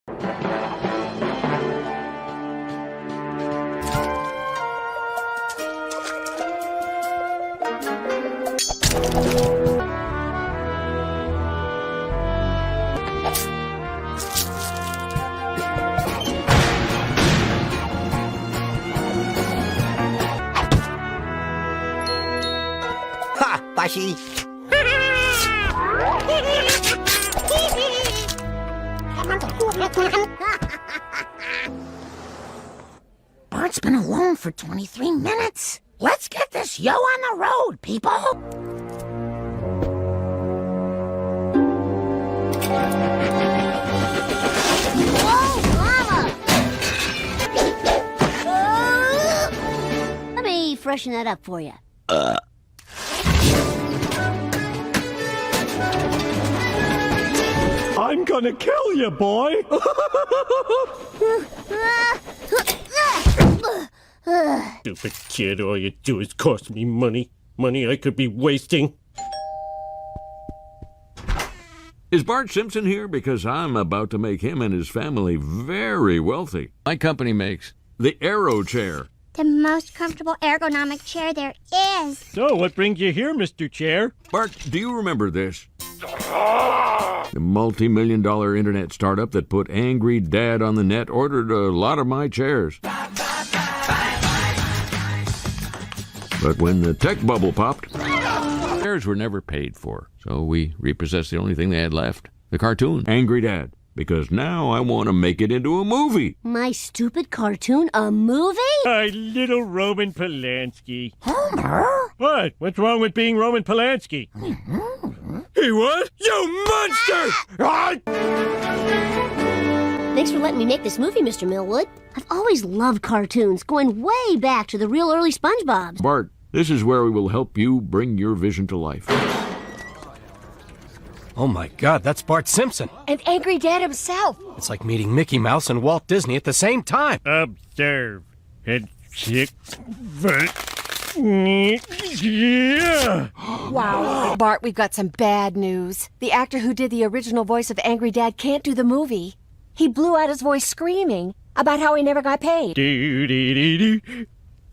Ha! Bashi! Bart's been alone for 23 minutes. Let's get this yo on the road, people! Let me freshen that up for you. I'm gonna kill you, boy! Stupid kid, all you do is cost me money. Money I could be wasting. Is Bart Simpson here? Because I'm about to make him and his family very wealthy. My company makes the Aero chair. The most comfortable ergonomic chair there is. So, what brings you here, Mr. Chair? Bart, do you remember this? The multi-million-dollar internet startup that put Angry Dad on the net ordered a lot of my chairs. But when the tech bubble popped, chairs were never paid for. So we repossessed the only thing they had left, the cartoon, Angry Dad. Because now I want to make it into a movie. My stupid cartoon, a movie? Hi, little Roman Polanski. Homer? What? What's wrong with being Roman Polanski? He what? You monster! Thanks for letting me make this movie, Mr. Millwood. I've always loved cartoons, going way back to the real early SpongeBob's. Bart, this is where we will help you bring your vision to life. Oh my God, that's Bart Simpson. And Angry Dad himself. It's like meeting Mickey Mouse and Walt Disney at the same time. Observe and check. Yeah. Wow. Bart, we've got some bad news. The actor who did the original voice of Angry Dad can't do the movie. He blew out his voice screaming about how he never got paid. Do do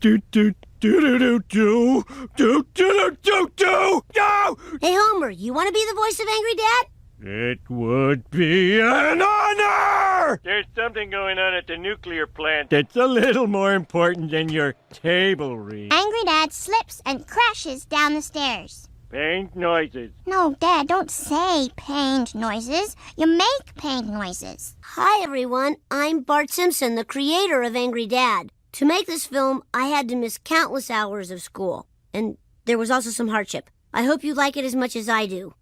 do do do do do do do do do do. No! Hey, Homer, you want to be the voice of Angry Dad? It would be an honor! There's something going on at the nuclear plant that's a little more important than your table read. Angry Dad slips and crashes down the stairs. Paint noises. No, Dad, don't say pained noises. You make pained noises. Hi, everyone. I'm Bart Simpson, the creator of Angry Dad. To make this film, I had to miss countless hours of school. And there was also some hardship. I hope you like it as much as I do.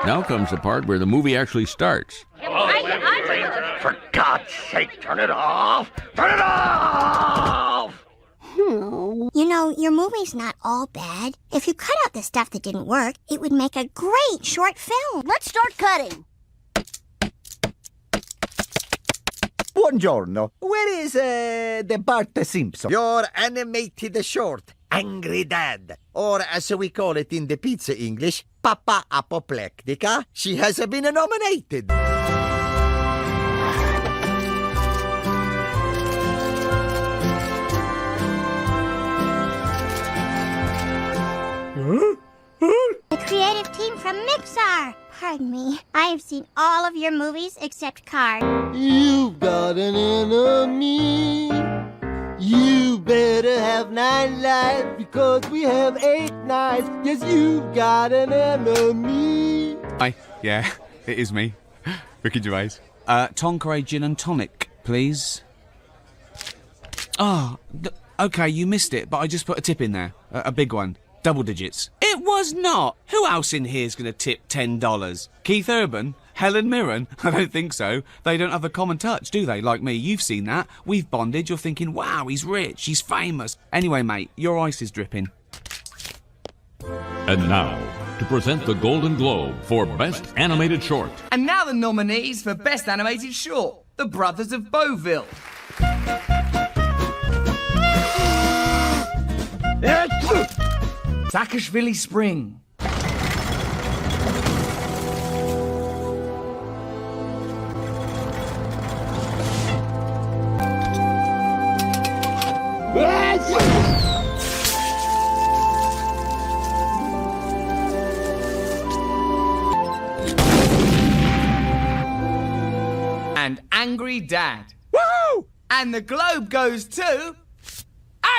Now comes the part where the movie actually starts. For God's sake, turn it off! Turn it off! You know, your movie's not all bad. If you cut out the stuff that didn't work, it would make a great short film. Let's start cutting. Buongiorno. Where is the Bart Simpson? Your animated short, Angry Dad. Or as we call it in the pizza English, Papa Apoplectica. She has been nominated. The creative team from Mixar. Pardon me. I have seen all of your movies except Cars. You've got an enemy. You better have 9 lives because we have 8 knives. Yes, you've got an enemy. Hi, yeah, it is me, Ricky Gervais. Tonkeray gin and tonic, please. Oh, okay, you missed it, but I just put a tip in there, a big one, double digits. It was not. Who else in here is going to tip $10? Keith Urban? Helen Mirren? I don't think so. They don't have a common touch, do they? Like me, you've seen that. We've bonded. You're thinking, wow, he's rich, he's famous. Anyway, mate, your ice is dripping. And now, to present the Golden Globe for Best Animated Short. And now the nominees for Best Animated Short, The Brothers of Beauville. Saakashvili Spring. And Angry Dad. Woo! And the globe goes to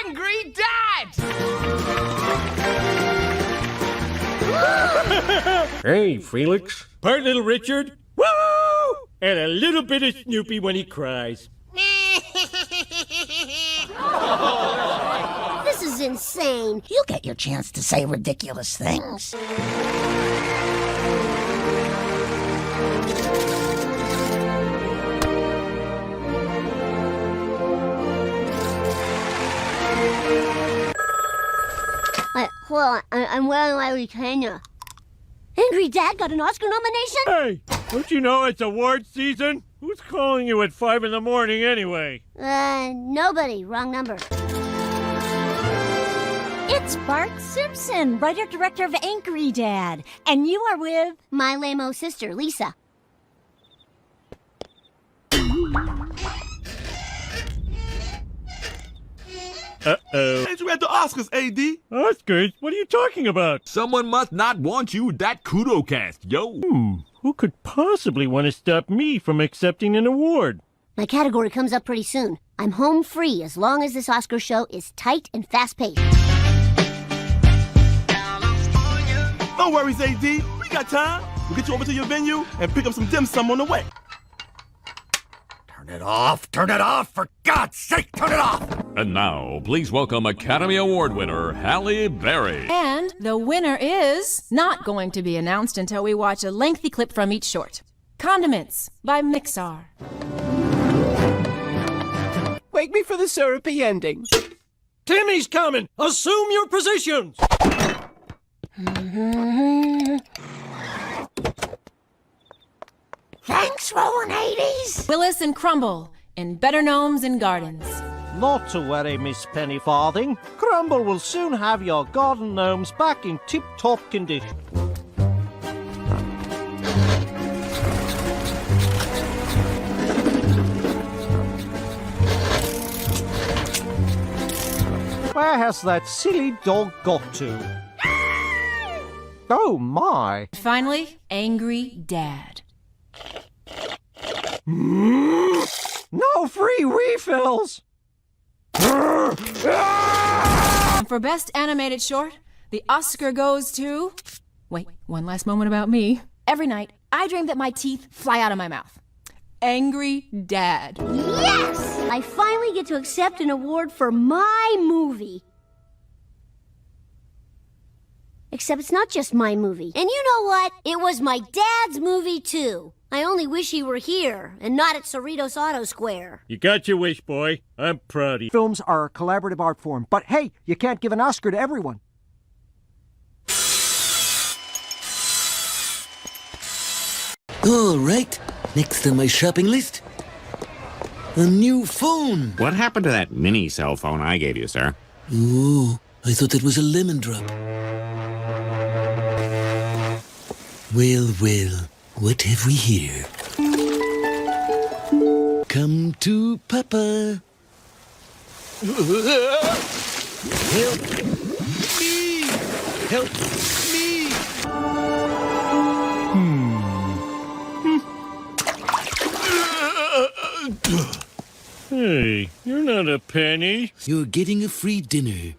Angry Dad! Hey, Felix. Part little Richard. Woo! And a little bit of Snoopy when he cries. This is insane. You'll get your chance to say ridiculous things. I'm wearing my retainer. Angry Dad got an Oscar nomination? Hey, don't you know it's award season? Who's calling you at 5 in the morning anyway? Nobody. Wrong number. It's Bart Simpson, writer-director of Angry Dad. And you are with... My lame-o sister, Lisa. Uh-oh. Ain't you at the Oscars, AD? Oscars? What are you talking about? Someone must not want you that kudo cast, yo. Who could possibly want to stop me from accepting an award? My category comes up pretty soon. I'm home free as long as this Oscar show is tight and fast-paced. No worries, AD. We got time. We'll get you over to your venue and pick up some dim sum on the way. Turn it off! Turn it off! For God's sake, turn it off! And now, please welcome Academy Award winner Halle Berry. And the winner is not going to be announced until we watch a lengthy clip from each short. Condiments by Mixar. Wake me for the syrupy ending. Timmy's coming! Assume your positions! Thanks, Rolling 80s. Willis and Crumble in Better Gnomes and Gardens. Not to worry, Miss Pennyfarthing. Crumble will soon have your garden gnomes back in tip-top condition. Where has that silly dog got to? Oh, my. Finally, Angry Dad. No free refills! And for Best Animated Short, the Oscar goes to... Wait, one last moment about me. Every night, I dream that my teeth fly out of my mouth. Angry Dad. Yes! I finally get to accept an award for my movie. Except it's not just my movie. And you know what? It was my dad's movie, too. I only wish he were here and not at Cerritos Auto Square. You got your wish, boy. I'm proud of you. Films are a collaborative art form, but hey, you can't give an Oscar to everyone. All right, next on my shopping list, a new phone. What happened to that mini cell phone I gave you, sir? Oh, I thought that was a lemon drop. Well, well, what have we here? Come to Papa. Help me! Help me! Hey, you're not a penny. You're getting a free dinner.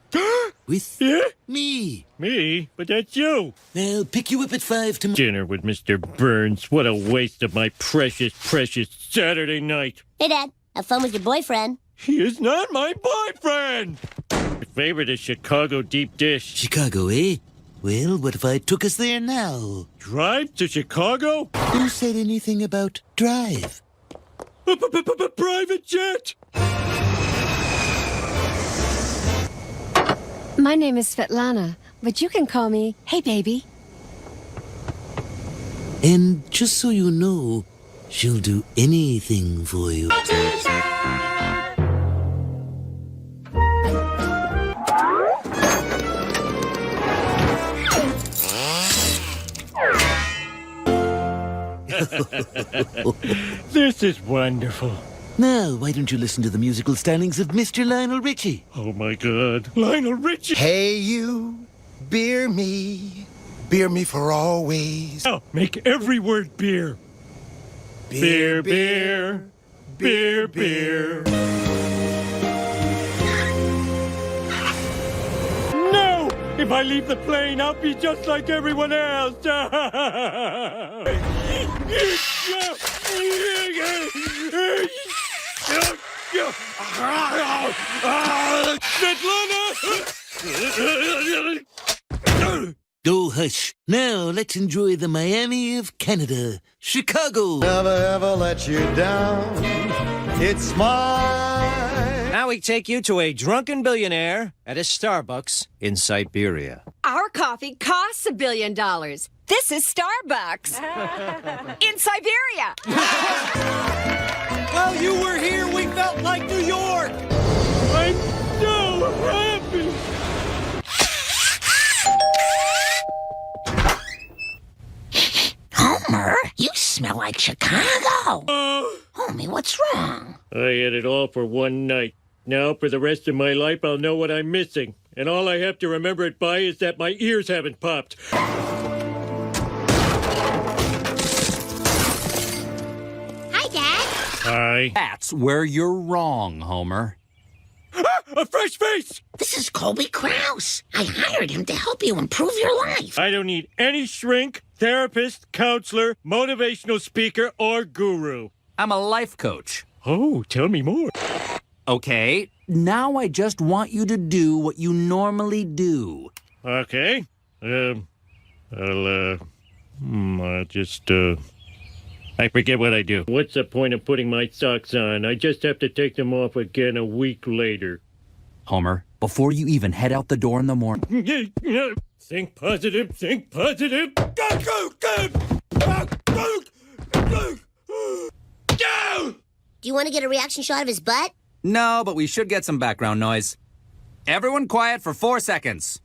With me. Me? But that's you. I'll pick you up at 5 tomorrow. Dinner with Mr. Burns. What a waste of my precious, precious Saturday night. Hey, Dad. Have fun with your boyfriend. He is not my boyfriend. My favorite is Chicago deep dish. Chicago, eh? Well, what if I took us there now? Drive to Chicago? Who said anything about drive? Private jet! My name is Svetlana, but you can call me Hey Baby. And just so you know, she'll do anything for you. This is wonderful. Now, why don't you listen to the musical stylings of Mr. Lionel Richie? Oh, my God. Lionel Richie! Hey, you, beer me for always. Now, make every word beer. Beer, beer, beer, beer. No! If I leave the plane, I'll be just like everyone else. Svetlana! Oh, hush. Now, let's enjoy the Miami of Canada, Chicago. Never ever let you down. It's mine. Now we take you to a drunken billionaire at a Starbucks in Siberia. Our coffee costs $1 billion. This is Starbucks. In Siberia. While you were here, we felt like New York. I'm so happy. Homer, you smell like Chicago. Homie, what's wrong? I had it all for one night. Now, for the rest of my life, I'll know what I'm missing. And all I have to remember it by is that my ears haven't popped. Hi, Dad. Hi. That's where you're wrong, Homer. A fresh face! This is Colby Krause. I hired him to help you improve your life. I don't need any shrink, therapist, counselor, motivational speaker, or guru. I'm a life coach. Oh, tell me more. Okay, now I just want you to do what you normally do. Okay. I'll just, I forget what I do. What's the point of putting my socks on? I just have to take them off again a week later. Homer, before you even head out the door in the morning... Think positive, think positive. Do you want to get a reaction shot of his butt? No, but we should get some background noise. Everyone quiet for 4 seconds.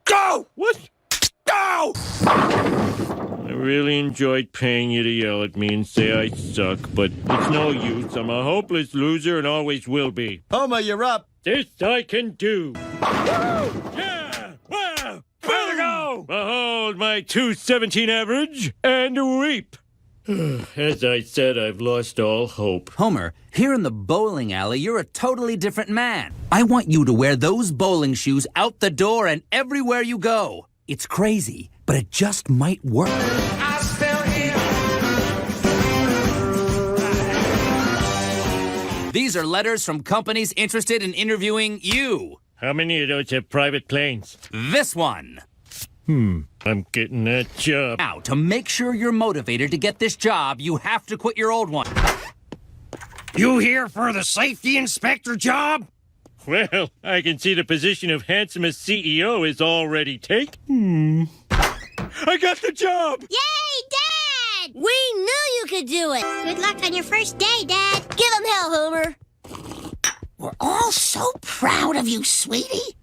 Go! What? Go! I really enjoyed paying you to yell at me and say I suck, but it's no use. I'm a hopeless loser and always will be. Homer, you're up. This I can do. Yeah! Wow! Better go! Behold my 217 average and weep. As I said, I've lost all hope. Homer, here in the bowling alley, you're a totally different man. I want you to wear those bowling shoes out the door and everywhere you go. It's crazy, but it just might work. These are letters from companies interested in interviewing you. How many of those have private planes? This one. I'm getting that job. Now, to make sure you're motivated to get this job, you have to quit your old one. You here for the safety inspector job? Well, I can see the position of handsomest CEO is already taken. I got the job! Yay, Dad! We knew you could do it. Good luck on your first day, Dad. Give him hell, Homer. We're all so proud of you, sweetie.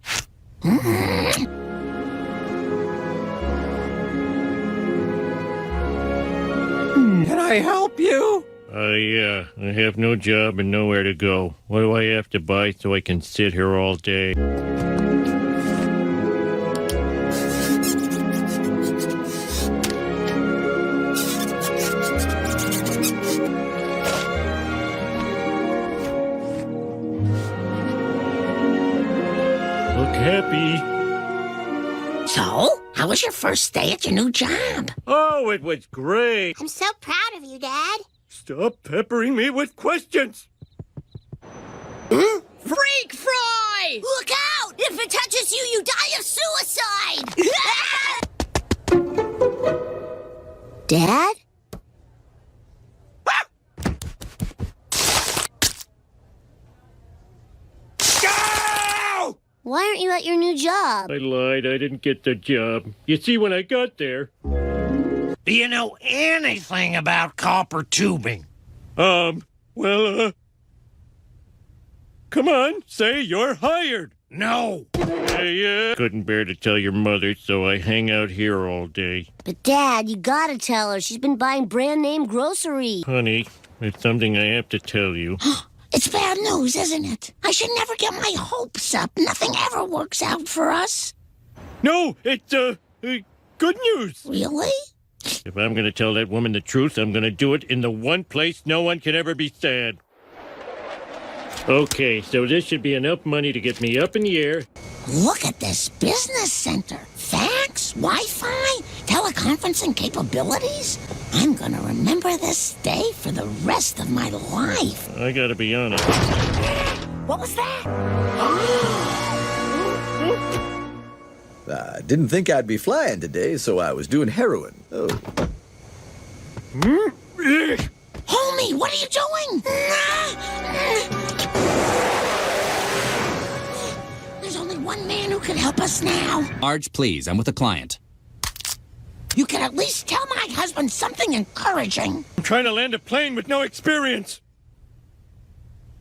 Can I help you? I have no job and nowhere to go. What do I have to buy so I can sit here all day? Look happy. So, how was your first day at your new job? Oh, it was great. I'm so proud of you, Dad. Stop peppering me with questions. Freak fry! Look out! If it touches you, you die of suicide! Dad? Why aren't you at your new job? I lied. I didn't get the job. You see, when I got there... Do you know anything about copper tubing? Come on, say you're hired. No. I couldn't bear to tell your mother, so I hang out here all day. But Dad, you gotta tell her. She's been buying brand name grocery. Honey, There's something I have to tell you. It's bad news, isn't it? I should never get my hopes up. Nothing ever works out for us. No, it's, good news. Really? If I'm gonna tell that woman the truth, I'm gonna do it in the one place no one can ever be sad. Okay, so this should be enough money to get me up in the air. Look at this business center. Fax, Wi-Fi, teleconferencing capabilities. I'm gonna remember this day for the rest of my life. I gotta be honest. What was that? I didn't think I'd be flying today, so I was doing heroin. Oh. Homie, what are you doing? There's only one man who can help us now. Marge, please, I'm with a client. You can at least tell my husband something encouraging. I'm trying to land a plane with no experience.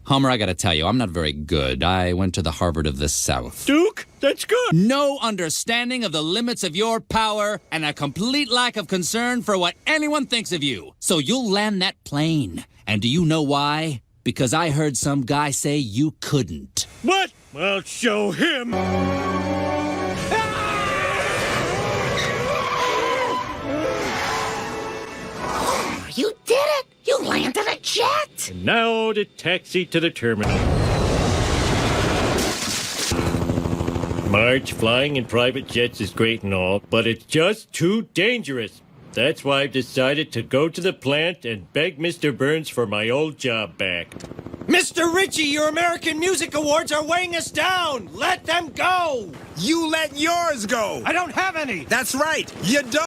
Homer, I gotta tell you, I'm not very good. I went to the Harvard of the South. Duke, that's good. No understanding of the limits of your power and a complete lack of concern for what anyone thinks of you. So you'll land that plane. And do you know why? Because I heard some guy say you couldn't. What? I'll show him. You did it! You landed a jet! And now the taxi to the terminal. Marge, flying in private jets is great and all, but it's just too dangerous. That's why I've decided to go to the plant and beg Mr. Burns for my old job back. Mr. Ritchie, your American Music Awards are weighing us down. Let them go. You let yours go. I don't have any. That's right. You don't.